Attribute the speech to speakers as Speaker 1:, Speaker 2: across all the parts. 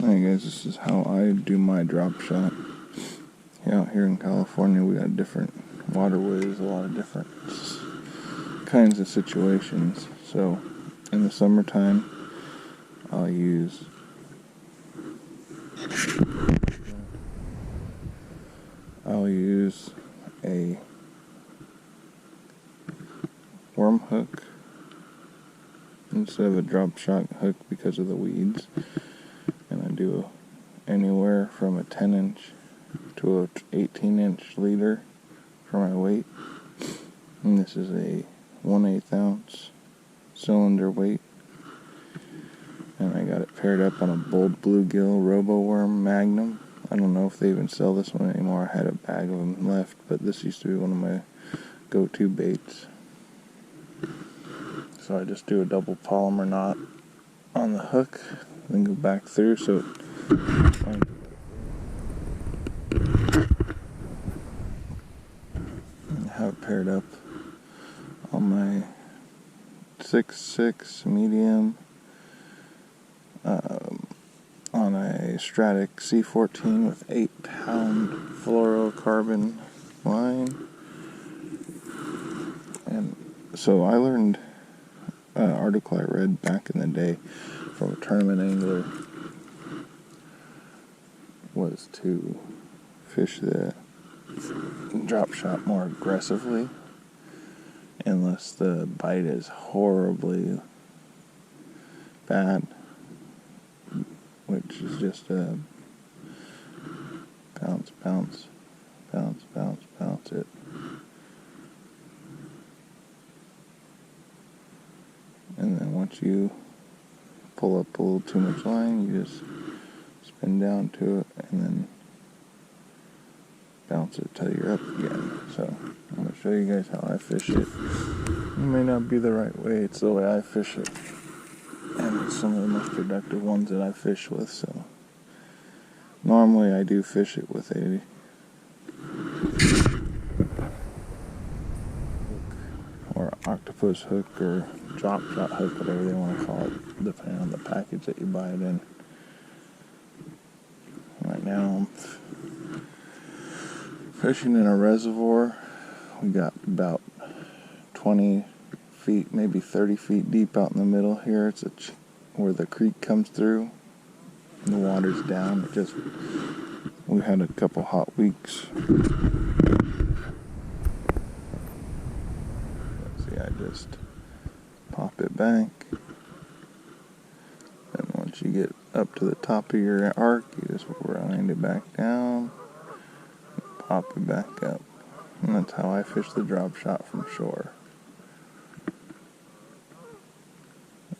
Speaker 1: Hey guys, this is how I do my drop shot. Yeah, out here in California we got different waterways, a lot of different kinds of situations. So in the summertime I'll use a worm hook instead of a drop shot hook because of the weeds, and I do anywhere from a 10-inch to a 18-inch leader for my weight, and this is a 1/8 ounce cylinder weight, and I got it paired up on a bold bluegill roboworm magnum. I don't know if they even sell this one anymore. I had a bag of them left, but this used to be one of my go-to baits. So I just do a double polymer knot on the hook, then go back through so and have it paired up on my 6.6 medium on a Stratic C14 with 8-pound fluorocarbon line. And so I learned an article I read back in the day from a tournament angler was to fish the drop shot more aggressively unless the bite is horribly bad, which is just a bounce it. And then once you pull up a little too much line, you just spin down to it and then bounce it till you're up again. So I'm going to show you guys how I fish it. It may not be the right way, it's the way I fish it. And it's some of the most productive ones that I fish with. So normally I do fish it with a or octopus hook or drop shot hook, whatever they want to call it, depending on the package that you buy it in. Right now I'm fishing in a reservoir. We got about 20 feet, maybe 30 feet deep out in the middle here. It's where the creek comes through and the water's down. We had a couple hot weeks. I just pop it back, and once you get up to the top of your arc, you just wind it back down, pop it back up, and that's how I fish the drop shot from shore.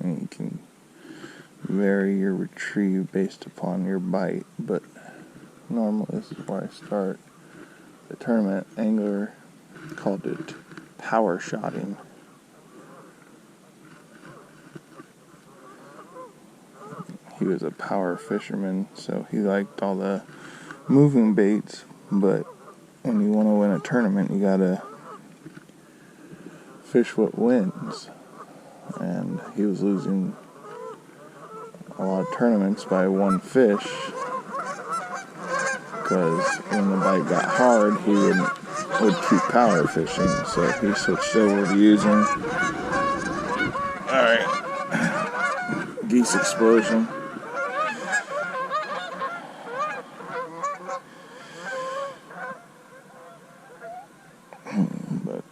Speaker 1: And you can vary your retrieve based upon your bite, but normally this is where I start. The tournament angler called it power shotting. He was a power fisherman, so he liked all the moving baits, but when you want to win a tournament, you gotta fish what wins. And he was losing a lot of tournaments by one fish, because when the bite got hard, he would keep power fishing, so he switched over to using geese explosion. But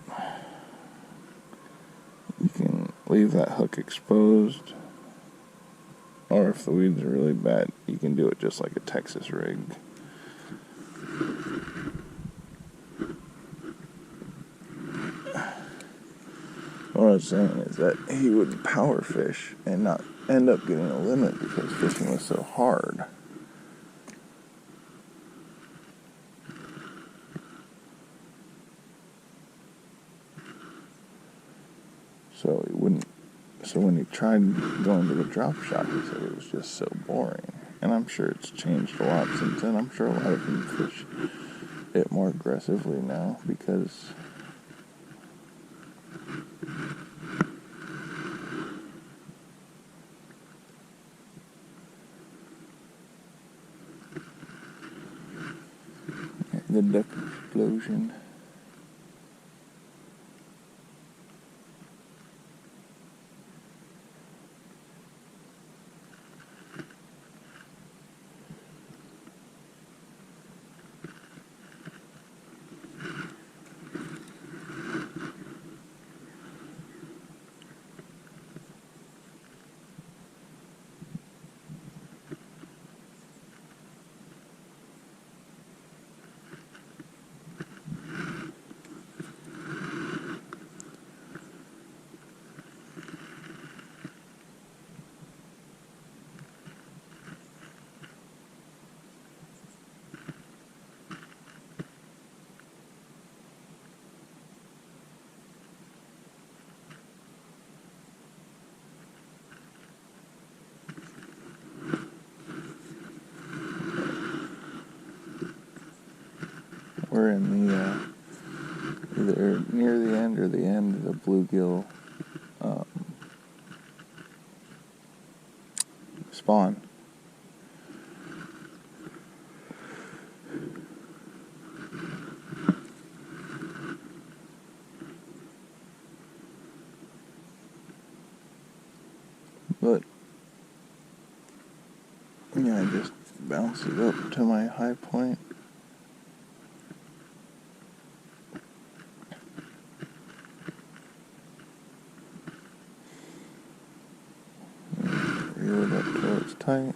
Speaker 1: you can leave that hook exposed, or if the weeds are really bad, you can do it just like a Texas rig. What I was saying is that he would power fish and not end up getting a limit because fishing was so hard. So when he tried going to the drop shot, he said it was just so boring. And I'm sure it's changed a lot since then. I'm sure a lot of them fish it more aggressively now because the duck explosion. We're in the either near the end or the end of the bluegill spawn. But yeah, I just bounce it up to my high point. Reel it up till it's tight.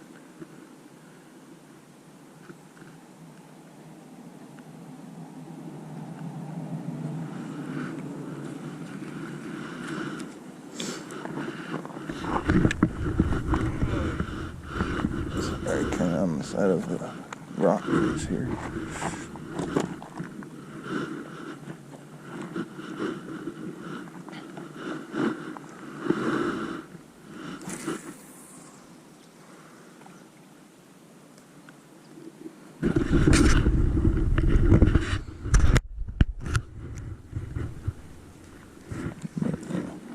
Speaker 1: Sorry, kind of on the side of the rock face here.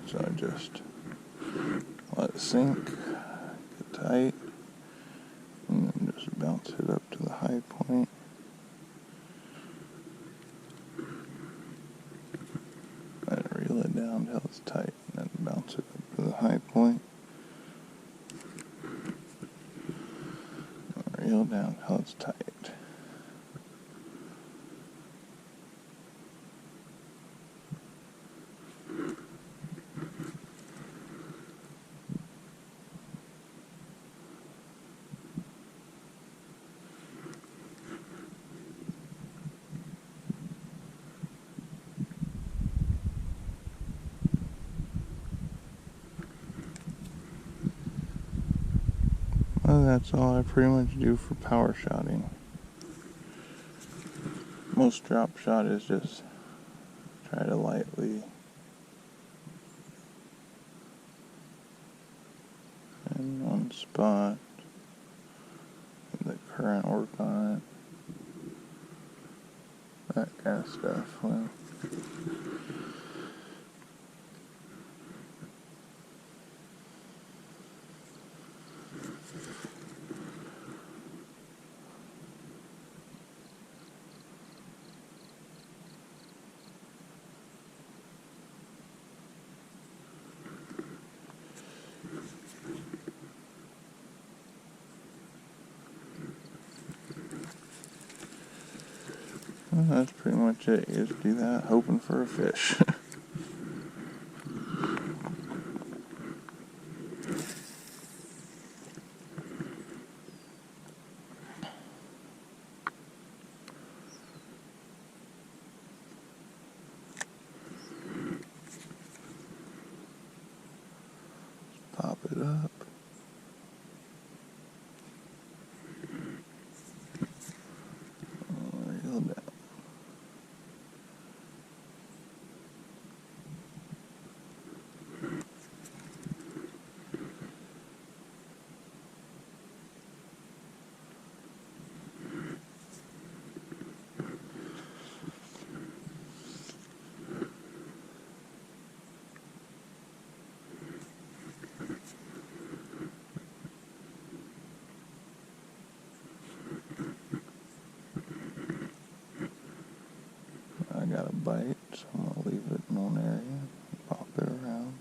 Speaker 1: So I just let it sink, get tight, and then just bounce it up to the high point. Then reel it down till it's tight, and then bounce it up to the high point. Reel down till it's tight. Well, that's all I pretty much do for power shotting. Most drop shot is just try to lightly in one spot, let the current work on it, that kind of stuff. Well, that's pretty much it. You just do that, hoping for a fish. Pop it up. Reel down. bite, so I'm going to leave it in one area, pop it around.